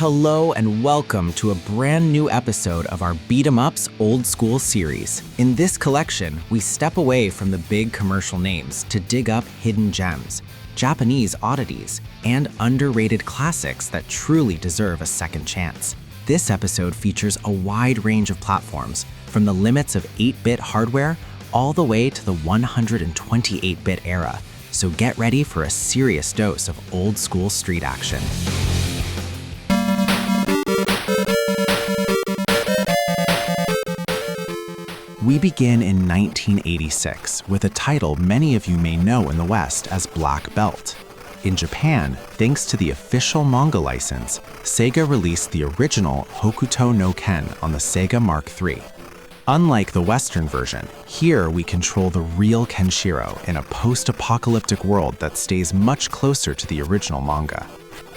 Hello and welcome to a brand new episode of our Beat 'em Ups Old School series. In this collection, we step away from the big commercial names to dig up hidden gems, Japanese oddities, and underrated classics that truly deserve a second chance. This episode features a wide range of platforms, from the limits of 8-bit hardware all the way to the 128-bit era. So get ready for a serious dose of old school street action. We begin in 1986 with a title many of you may know in the West as Black Belt. In Japan, thanks to the official manga license, Sega released the original Hokuto no Ken on the Sega Mark III. Unlike the Western version, here we control the real Kenshiro in a post-apocalyptic world that stays much closer to the original manga.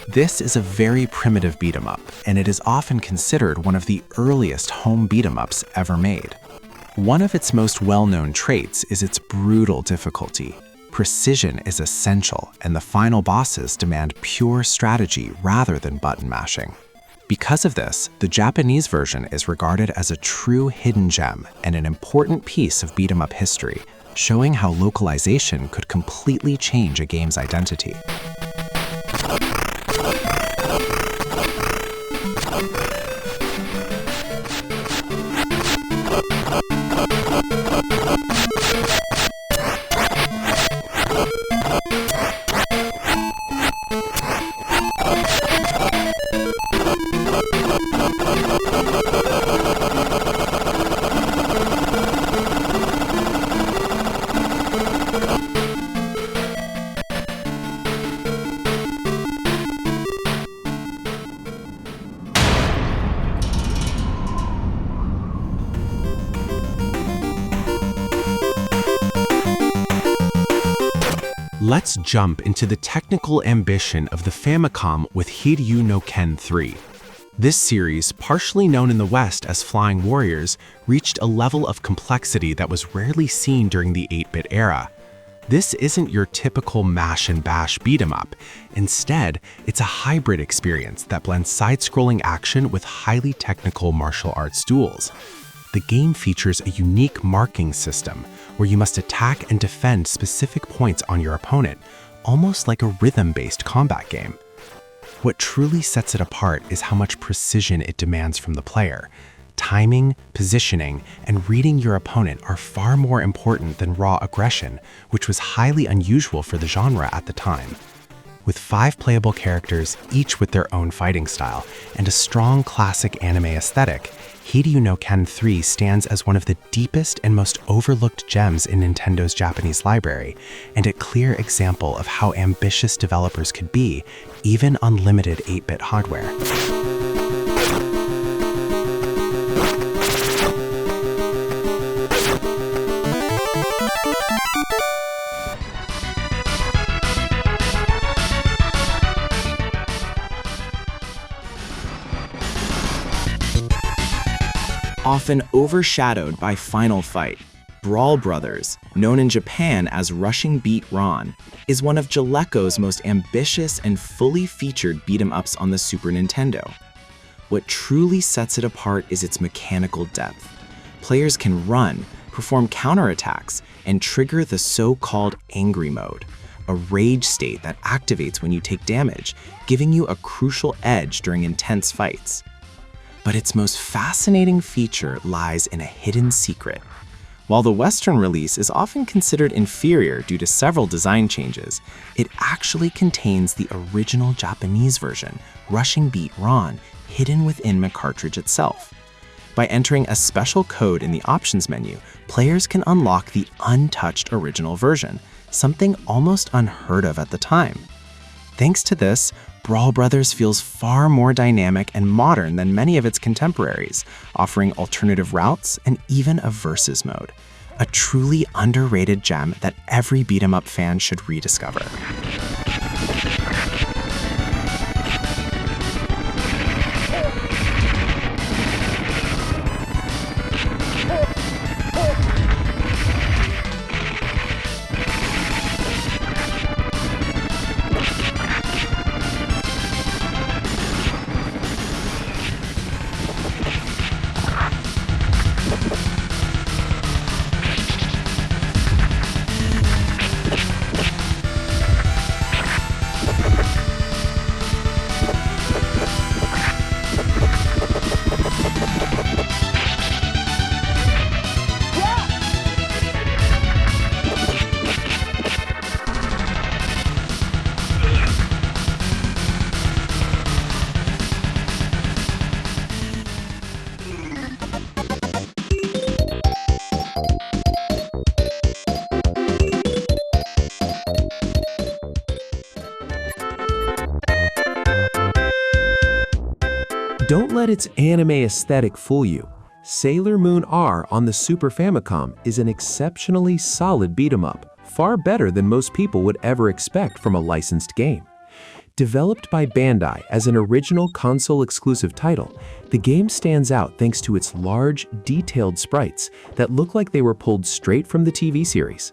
This is a very primitive beat-em-up, and it is often considered one of the earliest home beat-em-ups ever made. One of its most well-known traits is its brutal difficulty. Precision is essential, and the final bosses demand pure strategy rather than button mashing. Because of this, the Japanese version is regarded as a true hidden gem and an important piece of beat-em-up history, showing how localization could completely change a game's identity. Let's jump into the technical ambition of the Famicom with Hiryu no Ken 3. This series, partially known in the West as Flying Warriors, reached a level of complexity that was rarely seen during the 8-bit era. This isn't your typical mash and bash beat-em-up. Instead, it's a hybrid experience that blends side-scrolling action with highly technical martial arts duels. The game features a unique marking system where you must attack and defend specific points on your opponent, almost like a rhythm-based combat game. What truly sets it apart is how much precision it demands from the player. Timing, positioning, and reading your opponent are far more important than raw aggression, which was highly unusual for the genre at the time. With 5 playable characters, each with their own fighting style, and a strong classic anime aesthetic, Hiryu no Ken 3 stands as one of the deepest and most overlooked gems in Nintendo's Japanese library, and a clear example of how ambitious developers could be, even on limited 8-bit hardware. Often overshadowed by Final Fight, Brawl Brothers, known in Japan as Rushing Beat Ron, is one of Jaleco's most ambitious and fully featured beat-em-ups on the Super Nintendo. What truly sets it apart is its mechanical depth. Players can run, perform counterattacks, and trigger the so-called angry mode, a rage state that activates when you take damage, giving you a crucial edge during intense fights. But its most fascinating feature lies in a hidden secret. While the Western release is often considered inferior due to several design changes, it actually contains the original Japanese version, Rushing Beat Ron, hidden within the cartridge itself. By entering a special code in the options menu, players can unlock the untouched original version, something almost unheard of at the time. Thanks to this, Brawl Brothers feels far more dynamic and modern than many of its contemporaries, offering alternative routes and even a versus mode. A truly underrated gem that every beat-em-up fan should rediscover. Don't let its anime aesthetic fool you. Sailor Moon R on the Super Famicom is an exceptionally solid beat-em-up, far better than most people would ever expect from a licensed game. Developed by Bandai as an original console-exclusive title, the game stands out thanks to its large, detailed sprites that look like they were pulled straight from the TV series.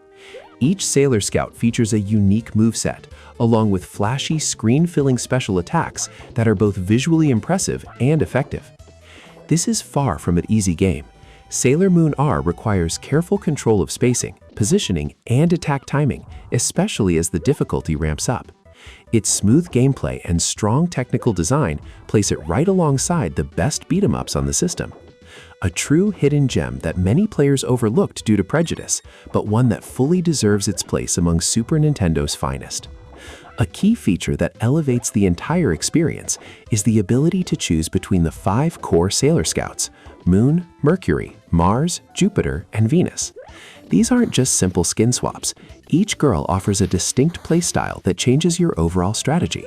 Each Sailor Scout features a unique moveset, along with flashy, screen-filling special attacks that are both visually impressive and effective. This is far from an easy game. Sailor Moon R requires careful control of spacing, positioning, and attack timing, especially as the difficulty ramps up. Its smooth gameplay and strong technical design place it right alongside the best beat-em-ups on the system. A true hidden gem that many players overlooked due to prejudice, but one that fully deserves its place among Super Nintendo's finest. A key feature that elevates the entire experience is the ability to choose between the 5 core Sailor Scouts: Moon, Mercury, Mars, Jupiter, and Venus. These aren't just simple skin swaps. Each girl offers a distinct playstyle that changes your overall strategy.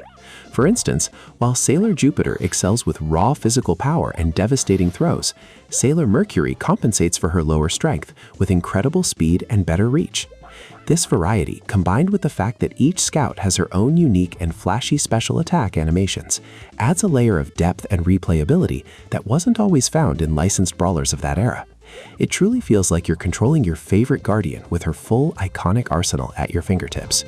For instance, while Sailor Jupiter excels with raw physical power and devastating throws, Sailor Mercury compensates for her lower strength with incredible speed and better reach. This variety, combined with the fact that each scout has her own unique and flashy special attack animations, adds a layer of depth and replayability that wasn't always found in licensed brawlers of that era. It truly feels like you're controlling your favorite guardian with her full, iconic arsenal at your fingertips.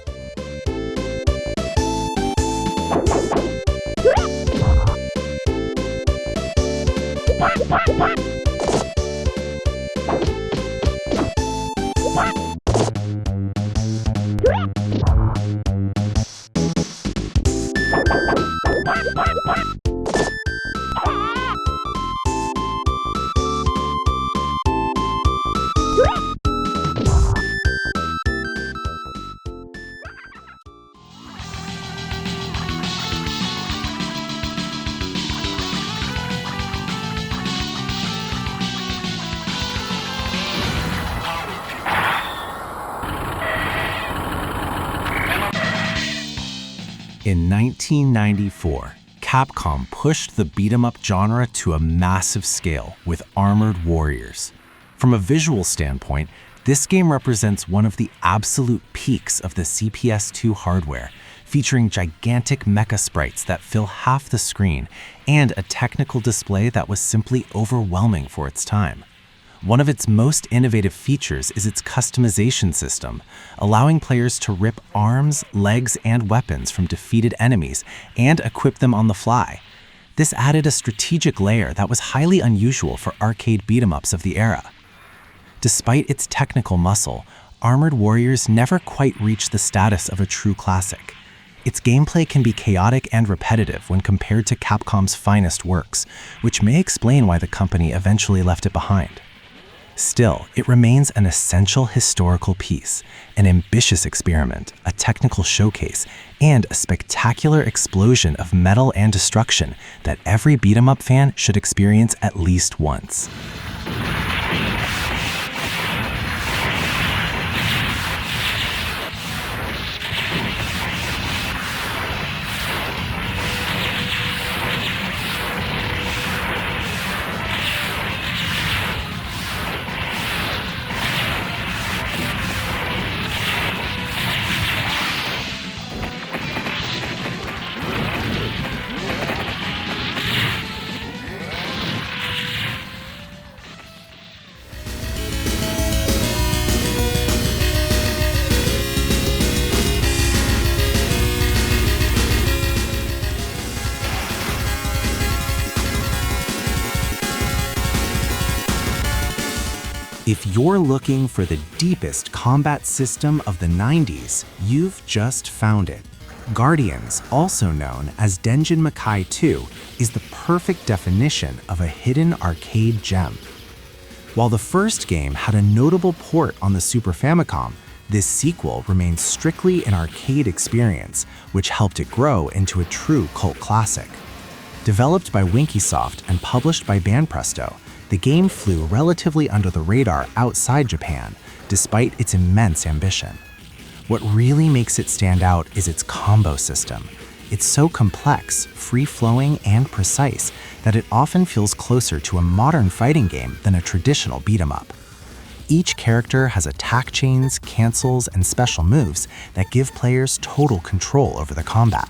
In 1994, Capcom pushed the beat-em-up genre to a massive scale with Armored Warriors. From a visual standpoint, this game represents one of the absolute peaks of the PS2 hardware, featuring gigantic mecha sprites that fill half the screen and a technical display that was simply overwhelming for its time. One of its most innovative features is its customization system, allowing players to rip arms, legs, and weapons from defeated enemies and equip them on the fly. This added a strategic layer that was highly unusual for arcade beat-em-ups of the era. Despite its technical muscle, Armored Warriors never quite reached the status of a true classic. Its gameplay can be chaotic and repetitive when compared to Capcom's finest works, which may explain why the company eventually left it behind. Still, it remains an essential historical piece, an ambitious experiment, a technical showcase, and a spectacular explosion of metal and destruction that every beat-em-up fan should experience at least once. If you're looking for the deepest combat system of the 90s, you've just found it. Guardians, also known as Denjin Makai 2, is the perfect definition of a hidden arcade gem. While the first game had a notable port on the Super Famicom, this sequel remains strictly an arcade experience, which helped it grow into a true cult classic. Developed by Winkysoft and published by Banpresto, the game flew relatively under the radar outside Japan, despite its immense ambition. What really makes it stand out is its combo system. It's so complex, free-flowing, and precise that it often feels closer to a modern fighting game than a traditional beat-em-up. Each character has attack chains, cancels, and special moves that give players total control over the combat.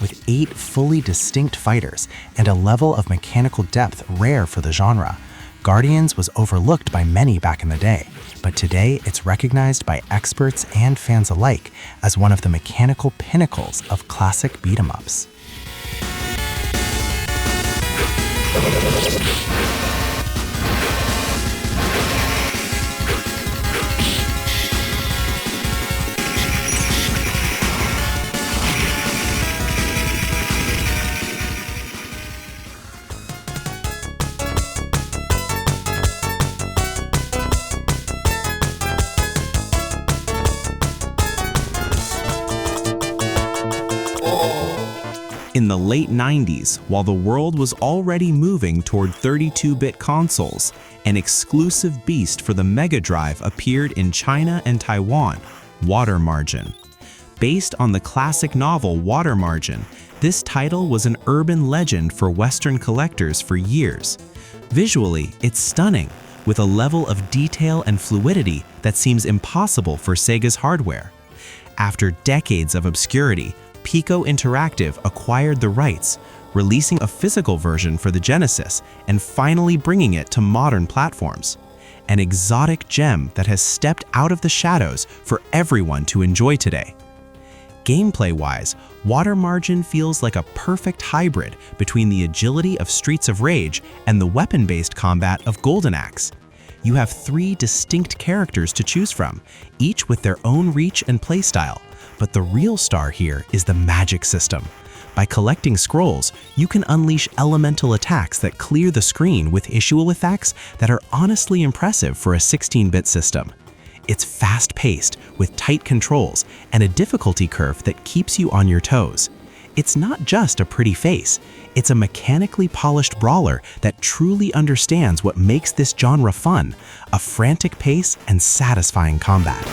With 8 fully distinct fighters and a level of mechanical depth rare for the genre, Guardians was overlooked by many back in the day, but today it's recognized by experts and fans alike as one of the mechanical pinnacles of classic beat-em-ups. In the late 90s, while the world was already moving toward 32-bit consoles, an exclusive beast for the Mega Drive appeared in China and Taiwan, Water Margin. Based on the classic novel Water Margin, this title was an urban legend for Western collectors for years. Visually, it's stunning, with a level of detail and fluidity that seems impossible for Sega's hardware. After decades of obscurity, Pico Interactive acquired the rights, releasing a physical version for the Genesis and finally bringing it to modern platforms. An exotic gem that has stepped out of the shadows for everyone to enjoy today. Gameplay-wise, Water Margin feels like a perfect hybrid between the agility of Streets of Rage and the weapon-based combat of Golden Axe. You have 3 distinct characters to choose from, each with their own reach and playstyle. But the real star here is the magic system. By collecting scrolls, you can unleash elemental attacks that clear the screen with issue effects that are honestly impressive for a 16-bit system. It's fast-paced, with tight controls, and a difficulty curve that keeps you on your toes. It's not just a pretty face, it's a mechanically polished brawler that truly understands what makes this genre fun, a frantic pace and satisfying combat.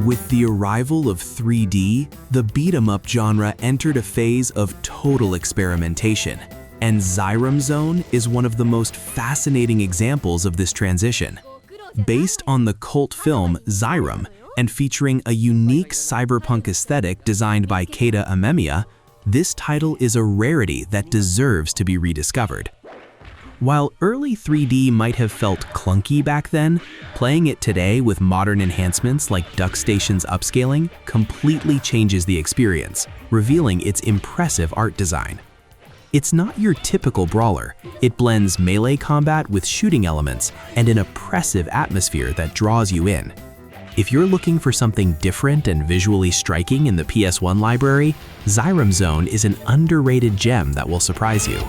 With the arrival of 3D, the beat-em-up genre entered a phase of total experimentation, and Zyram Zone is one of the most fascinating examples of this transition. Based on the cult film Zyram, and featuring a unique cyberpunk aesthetic designed by Keita Amemiya, this title is a rarity that deserves to be rediscovered. While early 3D might have felt clunky back then, playing it today with modern enhancements like DuckStation's upscaling completely changes the experience, revealing its impressive art design. It's not your typical brawler. It blends melee combat with shooting elements and an oppressive atmosphere that draws you in. If you're looking for something different and visually striking in the PS1 library, Zyram Zone is an underrated gem that will surprise you.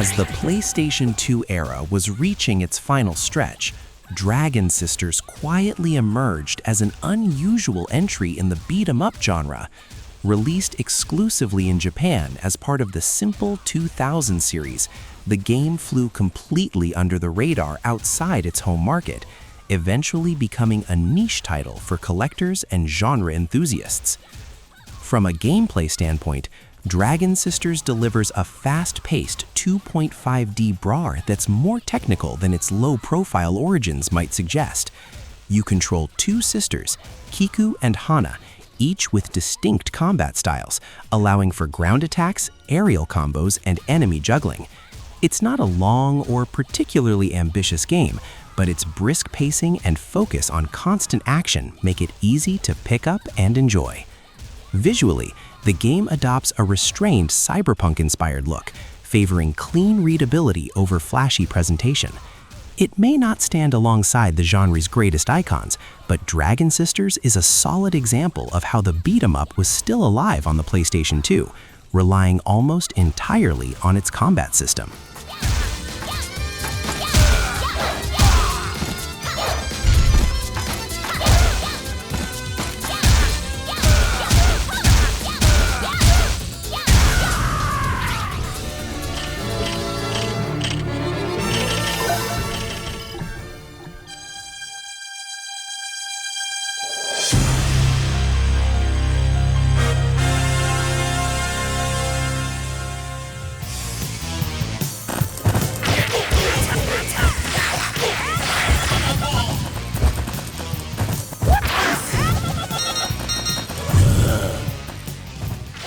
As the PlayStation 2 era was reaching its final stretch, Dragon Sisters quietly emerged as an unusual entry in the beat-em-up genre. Released exclusively in Japan as part of the Simple 2000 series, the game flew completely under the radar outside its home market, eventually becoming a niche title for collectors and genre enthusiasts. From a gameplay standpoint, Dragon Sisters delivers a fast-paced 2.5D brawler that's more technical than its low-profile origins might suggest. You control two sisters, Kiku and Hana, each with distinct combat styles, allowing for ground attacks, aerial combos, and enemy juggling. It's not a long or particularly ambitious game, but its brisk pacing and focus on constant action make it easy to pick up and enjoy. Visually, the game adopts a restrained cyberpunk-inspired look, favoring clean readability over flashy presentation. It may not stand alongside the genre's greatest icons, but Dragon Sisters is a solid example of how the beat-em-up was still alive on the PlayStation 2, relying almost entirely on its combat system.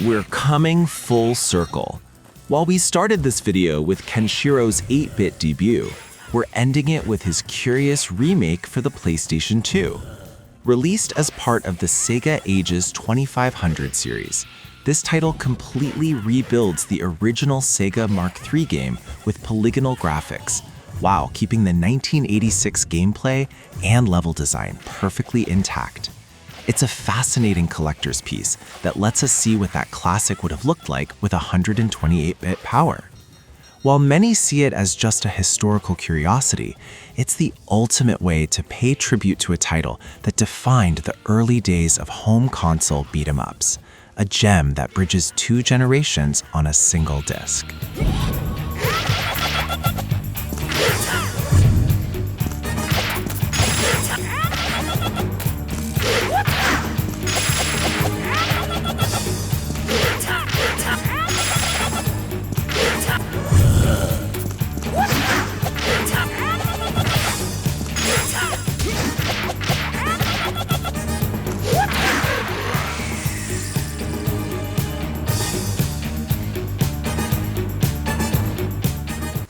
We're coming full circle. While we started this video with Kenshiro's 8-bit debut, we're ending it with his curious remake for the PlayStation 2. Released as part of the Sega Ages 2500 series, this title completely rebuilds the original Sega Mark III game with polygonal graphics, while keeping the 1986 gameplay and level design perfectly intact. It's a fascinating collector's piece that lets us see what that classic would have looked like with 128-bit power. While many see it as just a historical curiosity, it's the ultimate way to pay tribute to a title that defined the early days of home console beat-em-ups, a gem that bridges two generations on a single disc.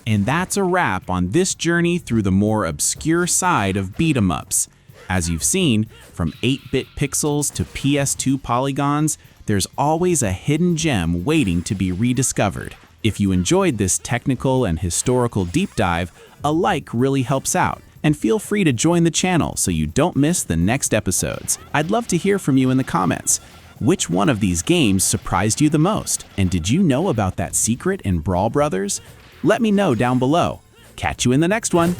And that's a wrap on this journey through the more obscure side of beat-em-ups. As you've seen, from 8-bit pixels to PS2 polygons, there's always a hidden gem waiting to be rediscovered. If you enjoyed this technical and historical deep dive, a like really helps out. And feel free to join the channel so you don't miss the next episodes. I'd love to hear from you in the comments. Which one of these games surprised you the most? And did you know about that secret in Brawl Brothers? Let me know down below. Catch you in the next one.